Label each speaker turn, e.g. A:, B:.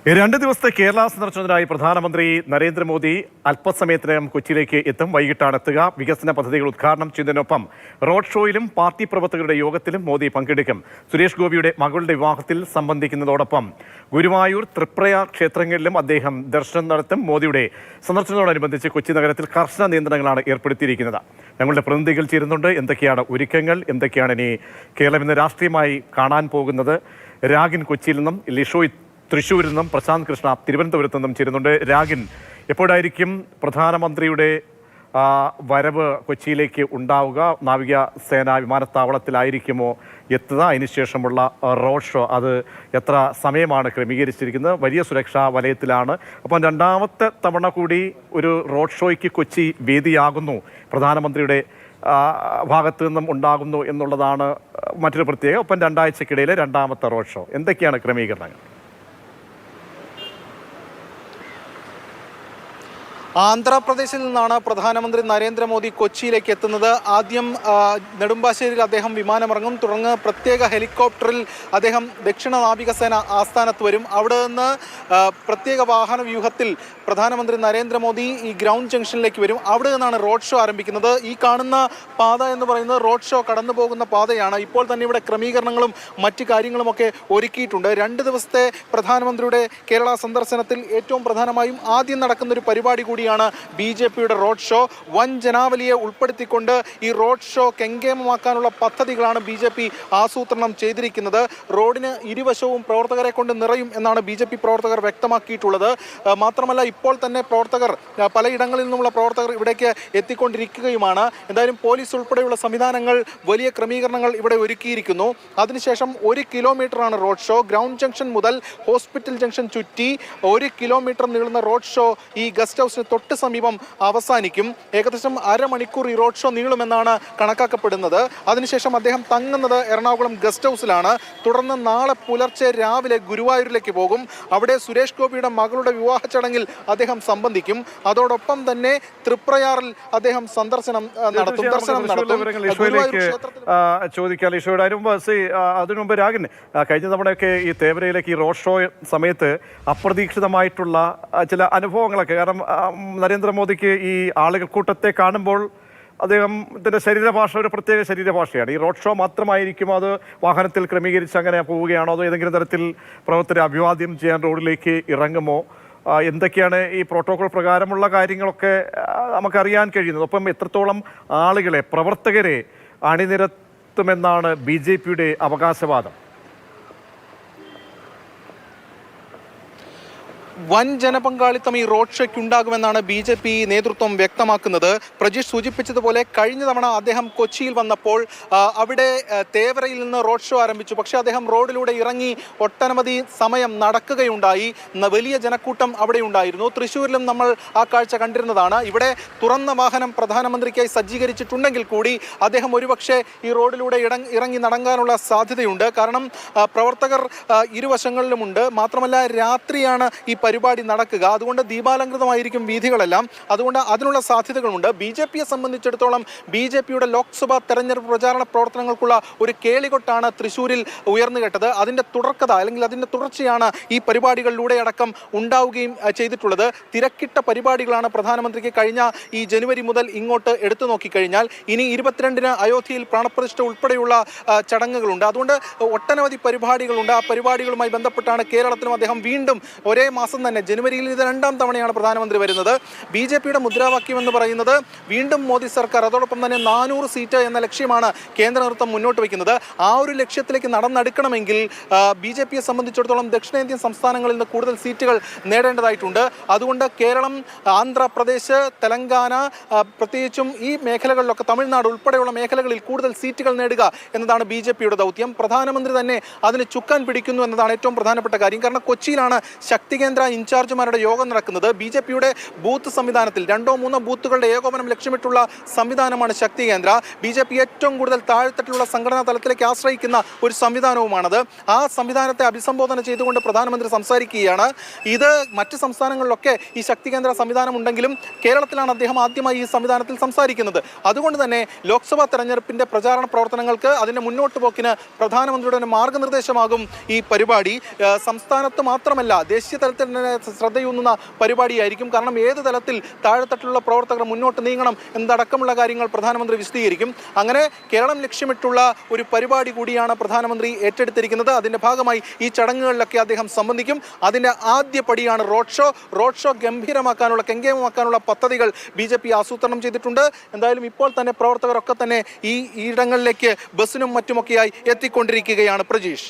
A: 2 ദിവസത്തെ കേരള സന്ദർശനത്തിനായി പ്രധാനമന്ത്രി നരേന്ദ്രമോദി അല്പസമയത്തിനകം കൊച്ചിയിലേക്ക് എത്തും. വൈകിട്ടാണ് എത്തുക. വികസന പദ്ധതികൾ ഉദ്ഘാടനം ചെയ്യുന്നതിനൊപ്പം റോഡ് ഷോയിലും പാർട്ടി പ്രവർത്തകരുടെ യോഗത്തിലും മോദി പങ്കെടുക്കും. സുരേഷ് ഗോപിയുടെ മകളുടെ വിവാഹത്തിൽ സംബന്ധിക്കുന്നതോടൊപ്പം ഗുരുവായൂർ, തൃപ്രയാർ ക്ഷേത്രങ്ങളിലും അദ്ദേഹം ദർശനം നടത്തും. മോദിയുടെ സന്ദർശനത്തോടനുബന്ധിച്ച് കൊച്ചി നഗരത്തിൽ കർശന നിയന്ത്രണങ്ങളാണ് ഏർപ്പെടുത്തിയിരിക്കുന്നത്. ഞങ്ങളുടെ പ്രതിനിധികൾ ചേരുന്നുണ്ട്. എന്തൊക്കെയാണ് ഒരുക്കങ്ങൾ, എന്തൊക്കെയാണ് ഇനി കേരളം ഇന്ന് രാഷ്ട്രീയമായി കാണാൻ പോകുന്നത്? രാഗിൻ കൊച്ചിയിൽ നിന്നും, ലിഷോയ് തൃശ്ശൂരിൽ നിന്നും, പ്രശാന്ത് കൃഷ്ണ തിരുവനന്തപുരത്ത് നിന്നും ചേരുന്നുണ്ട്. രാഗിൻ, എപ്പോഴായിരിക്കും പ്രധാനമന്ത്രിയുടെ വരവ് കൊച്ചിയിലേക്ക് ഉണ്ടാവുക? നാവികസേന വിമാനത്താവളത്തിലായിരിക്കുമോ എത്തുക? അതിനുശേഷമുള്ള റോഡ് ഷോ അത് എത്ര സമയമാണ് ക്രമീകരിച്ചിരിക്കുന്നത്? വലിയ സുരക്ഷാ വലയത്തിലാണ്. അപ്പം രണ്ടാമത്തെ തവണ കൂടി ഒരു റോഡ് ഷോയ്ക്ക് കൊച്ചി വേദിയാകുന്നു, പ്രധാനമന്ത്രിയുടെ ഭാഗത്തു നിന്നും ഉണ്ടാകുന്നു എന്നുള്ളതാണ് മറ്റൊരു പ്രത്യേകത. ഒപ്പം 2 ആഴ്ചക്കിടയിലെ രണ്ടാമത്തെ റോഡ് ഷോ. എന്തൊക്കെയാണ് ക്രമീകരണങ്ങൾ?
B: ആന്ധ്രാപ്രദേശിൽ നിന്നാണ് പ്രധാനമന്ത്രി നരേന്ദ്രമോദി കൊച്ചിയിലേക്ക് എത്തുന്നത്. ആദ്യം നെടുമ്പാശ്ശേരിയിൽ അദ്ദേഹം വിമാനമിറങ്ങും. തുടർന്ന് പ്രത്യേക ഹെലികോപ്റ്ററിൽ അദ്ദേഹം ദക്ഷിണ നാവികസേന ആസ്ഥാനത്ത് വരും. അവിടെ നിന്ന് പ്രത്യേക വാഹന വ്യൂഹത്തിൽ പ്രധാനമന്ത്രി നരേന്ദ്രമോദി ഈ ഗ്രൗണ്ട് ജംഗ്ഷനിലേക്ക് വരും. അവിടെ നിന്നാണ് റോഡ് ഷോ ആരംഭിക്കുന്നത്. ഈ കാണുന്ന പാത എന്ന് പറയുന്നത് റോഡ് ഷോ കടന്നു പോകുന്ന പാതയാണ്. ഇപ്പോൾ തന്നെ ഇവിടെ ക്രമീകരണങ്ങളും മറ്റു കാര്യങ്ങളുമൊക്കെ ഒരുക്കിയിട്ടുണ്ട്. 2 ദിവസത്തെ പ്രധാനമന്ത്രിയുടെ കേരള സന്ദർശനത്തിൽ ഏറ്റവും പ്രധാനമായും ആദ്യം നടക്കുന്ന ഒരു പരിപാടി കൂടി BJPയുടെ റോഡ് ഷോ. വൻ ജനാവലിയെ ഉൾപ്പെടുത്തിക്കൊണ്ട് ഈ റോഡ് ഷോ കെങ്കേമമാക്കാനുള്ള പദ്ധതികളാണ് BJP ആസൂത്രണം ചെയ്തിരിക്കുന്നത്. റോഡിന് ഇരുവശവും പ്രവർത്തകരെ കൊണ്ട് നിറയും എന്നാണ് BJP പ്രവർത്തകർ വ്യക്തമാക്കിയിട്ടുള്ളത്. മാത്രമല്ല, ഇപ്പോൾ തന്നെ പ്രവർത്തകർ പലയിടങ്ങളിൽ നിന്നുള്ള പ്രവർത്തകർ ഇവിടേക്ക് എത്തിക്കൊണ്ടിരിക്കുകയുമാണ്. എന്തായാലും പോലീസ് ഉൾപ്പെടെയുള്ള സംവിധാനങ്ങൾ, വലിയ ക്രമീകരണങ്ങൾ ഇവിടെ ഒരുക്കിയിരിക്കുന്നു. അതിനുശേഷം 1 കിലോമീറ്ററാണ് റോഡ് ഷോ. ഗ്രൗണ്ട് ജംഗ്ഷൻ മുതൽ ഹോസ്പിറ്റൽ ജംഗ്ഷൻ ചുറ്റി 1 കിലോമീറ്റർ നീളുന്ന റോഡ് ഷോ ഈ ഗസ്റ്റ് ഹൗസിന് തൊട്ട് സമീപം അവസാനിക്കും. ഏകദേശം അരമണിക്കൂർ ഈ റോഡ് ഷോ നീളുമെന്നാണ് കണക്കാക്കപ്പെടുന്നത്. അതിനുശേഷം അദ്ദേഹം തങ്ങുന്നത് എറണാകുളം ഗസ്റ്റ് ഹൗസിലാണ്. തുടർന്ന് നാളെ പുലർച്ചെ രാവിലെ ഗുരുവായൂരിലേക്ക് പോകും. അവിടെ സുരേഷ് ഗോപിയുടെ മകളുടെ വിവാഹ ചടങ്ങിൽ അദ്ദേഹം സംബന്ധിക്കും. അതോടൊപ്പം തന്നെ തൃപ്രയാറിൽ അദ്ദേഹം ദർശനം നടത്തും.
A: അതിനു മുമ്പ് രാഗിൻ, കഴിഞ്ഞ തവണയൊക്കെ ഈ തേവരയിലേക്ക് ഈ റോഡ് ഷോ സമയത്ത് അപ്രതീക്ഷിതമായിട്ടുള്ള ചില അനുഭവങ്ങളൊക്കെ, കാരണം നരേന്ദ്രമോദിക്ക് ഈ ആളുകൾ കൂട്ടത്തെ കാണുമ്പോൾ അദ്ദേഹത്തിൻ്റെ ശരീരഭാഷ ഒരു പ്രത്യേക ശരീരഭാഷയാണ്. ഈ റോഡ് ഷോ മാത്രമായിരിക്കും അത് വാഹനത്തിൽ ക്രമീകരിച്ച് അങ്ങനെ പോവുകയാണോ, അതോ ഏതെങ്കിലും തരത്തിൽ പ്രവർത്തകരെ അഭിവാദ്യം ചെയ്യാൻ റോഡിലേക്ക് ഇറങ്ങുമോ? എന്തൊക്കെയാണ് ഈ പ്രോട്ടോകോൾ പ്രകാരമുള്ള കാര്യങ്ങളൊക്കെ നമുക്കറിയാൻ കഴിയുന്നത്? ഒപ്പം എത്രത്തോളം ആളുകളെ, പ്രവർത്തകരെ അണിനിരത്തുമെന്നാണ് BJPയുടെ അവകാശവാദം?
B: വൻ ജനപങ്കാളിത്തം ഈ റോഡ് ഷോയ്ക്ക് ഉണ്ടാകുമെന്നാണ് BJP നേതൃത്വം വ്യക്തമാക്കുന്നത്. പ്രജീഷ് സൂചിപ്പിച്ചതുപോലെ കഴിഞ്ഞ തവണ അദ്ദേഹം കൊച്ചിയിൽ വന്നപ്പോൾ അവിടെ തേവരയിൽ നിന്ന് റോഡ് ഷോ ആരംഭിച്ചു. പക്ഷേ അദ്ദേഹം റോഡിലൂടെ ഇറങ്ങി ഒട്ടനവധി സമയം നടക്കുകയുണ്ടായി. വലിയ ജനക്കൂട്ടം അവിടെ ഉണ്ടായിരുന്നു. തൃശ്ശൂരിലും നമ്മൾ ആ കാഴ്ച കണ്ടിരുന്നതാണ്. ഇവിടെ തുറന്ന വാഹനം പ്രധാനമന്ത്രിക്കായി സജ്ജീകരിച്ചിട്ടുണ്ടെങ്കിൽ കൂടി അദ്ദേഹം ഒരുപക്ഷെ ഈ റോഡിലൂടെ ഇറങ്ങി നടങ്ങാനുള്ള സാധ്യതയുണ്ട്. കാരണം പ്രവർത്തകർ ഇരുവശങ്ങളിലുമുണ്ട്. മാത്രമല്ല, രാത്രിയാണ് ഈ പരിപാടി നടക്കുക. അതുകൊണ്ട് ദീപാലങ്കൃതമായിരിക്കും വീഥികളെല്ലാം. അതുകൊണ്ട് അതിനുള്ള സാധ്യതകളുണ്ട്. BJPയെ സംബന്ധിച്ചിടത്തോളം BJPയുടെ ലോക്സഭാ തെരഞ്ഞെടുപ്പ് പ്രചാരണ പ്രവർത്തനങ്ങൾക്കുള്ള ഒരു കേളികൊട്ടാണ് തൃശ്ശൂരിൽ ഉയർന്നു കേട്ടത്. അതിൻ്റെ തുടർക്കഥ, അല്ലെങ്കിൽ അതിൻ്റെ തുടർച്ചയാണ് ഈ പരിപാടികളിലൂടെ അടക്കം ഉണ്ടാവുകയും ചെയ്തിട്ടുള്ളത്. തിരക്കിട്ട പരിപാടികളാണ് പ്രധാനമന്ത്രിക്ക് കഴിഞ്ഞ ഈ ജനുവരി മുതൽ ഇങ്ങോട്ട് എടുത്തു നോക്കിക്കഴിഞ്ഞാൽ. ഇനി 22-ന് അയോധ്യയിൽ പ്രാണപ്രതിഷ്ഠ ഉൾപ്പെടെയുള്ള ചടങ്ങുകളുണ്ട്. അതുകൊണ്ട് ഒട്ടനവധി പരിപാടികളുണ്ട്. ആ പരിപാടികളുമായി ബന്ധപ്പെട്ടാണ് കേരളത്തിലും അദ്ദേഹം വീണ്ടും ഒരേ മാസം തന്നെ, ജനുവരിയിൽ ഇത് 2ാം തവണയാണ് പ്രധാനമന്ത്രി വരുന്നത്. BJPയുടെ മുദ്രാവാക്യം എന്ന് പറയുന്നത് വീണ്ടും മോദി സർക്കാർ. അതോടൊപ്പം തന്നെ 400 സീറ്റ് എന്ന ലക്ഷ്യമാണ് കേന്ദ്ര നേതൃത്വം മുന്നോട്ട് വയ്ക്കുന്നത്. ആ ഒരു ലക്ഷ്യത്തിലേക്ക് നടന്നെടുക്കണമെങ്കിൽ BJPയെ സംബന്ധിച്ചിടത്തോളം ദക്ഷിണേന്ത്യൻ സംസ്ഥാനങ്ങളിൽ നിന്ന് കൂടുതൽ സീറ്റുകൾ നേടേണ്ടതായിട്ടുണ്ട്. അതുകൊണ്ട് കേരളം, ആന്ധ്രാപ്രദേശ്, തെലങ്കാന, പ്രത്യേകിച്ചും ഈ മേഖലകളിലൊക്കെ, തമിഴ്നാട് ഉൾപ്പെടെയുള്ള മേഖലകളിൽ കൂടുതൽ സീറ്റുകൾ നേടുക എന്നതാണ് BJPയുടെ ദൗത്യം. പ്രധാനമന്ത്രി തന്നെ അതിന് ചുക്കാൻ പിടിക്കുന്നു എന്നതാണ് ഏറ്റവും പ്രധാനപ്പെട്ട കാര്യം. കാരണം കൊച്ചിയിലാണ് ശക്തി കേന്ദ്ര ഇൻചാർജുമാരുടെ യോഗം നടക്കുന്നത്. BJP-യുടെ ബൂത്ത് സംവിധാനത്തിൽ 2-3 ബൂത്തുകളുടെ ഏകോപനം ലക്ഷ്യമിട്ടുള്ള സംവിധാനമാണ് ശക്തി കേന്ദ്ര. BJP ഏറ്റവും കൂടുതൽ താഴെത്തട്ടിലുള്ള സംഘടനാ തലത്തിലേക്ക് ആശ്രയിക്കുന്ന ഒരു സംവിധാനവുമാണത്. ആ സംവിധാനത്തെ അഭിസംബോധന ചെയ്തുകൊണ്ട് പ്രധാനമന്ത്രി സംസാരിക്കുകയാണ്. ഇത് മറ്റ് സംസ്ഥാനങ്ങളിലൊക്കെ ഈ ശക്തി കേന്ദ്ര സംവിധാനം ഉണ്ടെങ്കിലും കേരളത്തിലാണ് അദ്ദേഹം ആദ്യമായി ഈ സംവിധാനത്തിൽ സംസാരിക്കുന്നത്. അതുകൊണ്ട് തന്നെ ലോക്സഭാ തെരഞ്ഞെടുപ്പിന്റെ പ്രചാരണ പ്രവർത്തനങ്ങൾക്ക് അതിന്റെ മുന്നോട്ട് പോക്കിന് പ്രധാനമന്ത്രിയുടെ മാർഗനിർദ്ദേശമാകും ഈ പരിപാടി. സംസ്ഥാനത്ത് മാത്രമല്ല ദേശീയ തലത്തിൽ തന്നെ ശ്രദ്ധയൂന്നുന്ന പരിപാടിയായിരിക്കും. കാരണം ഏത് തലത്തിൽ താഴെത്തട്ടിലുള്ള പ്രവർത്തകർ മുന്നോട്ട് നീങ്ങണം എന്നതടക്കമുള്ള കാര്യങ്ങൾ പ്രധാനമന്ത്രി വിശദീകരിക്കും. അങ്ങനെ കേരളം ലക്ഷ്യമിട്ടുള്ള ഒരു പരിപാടി കൂടിയാണ് പ്രധാനമന്ത്രി ഏറ്റെടുത്തിരിക്കുന്നത്. അതിന്റെ ഭാഗമായി ഈ ചടങ്ങുകളിലൊക്കെ അദ്ദേഹം സംബന്ധിക്കും. അതിന്റെ ആദ്യ പടിയാണ് റോഡ് ഷോ ഗംഭീരമാക്കാനുള്ള കെങ്കേമമാക്കാനുള്ള പദ്ധതികൾ BJP ആസൂത്രണം ചെയ്തിട്ടുണ്ട്. എന്തായാലും ഇപ്പോൾ തന്നെ പ്രവർത്തകരൊക്കെ തന്നെ ഈ ഇടങ്ങളിലേക്ക് ബസ്സിനും മറ്റുമൊക്കെയായി എത്തിക്കൊണ്ടിരിക്കുകയാണ്. പ്രജീഷ്.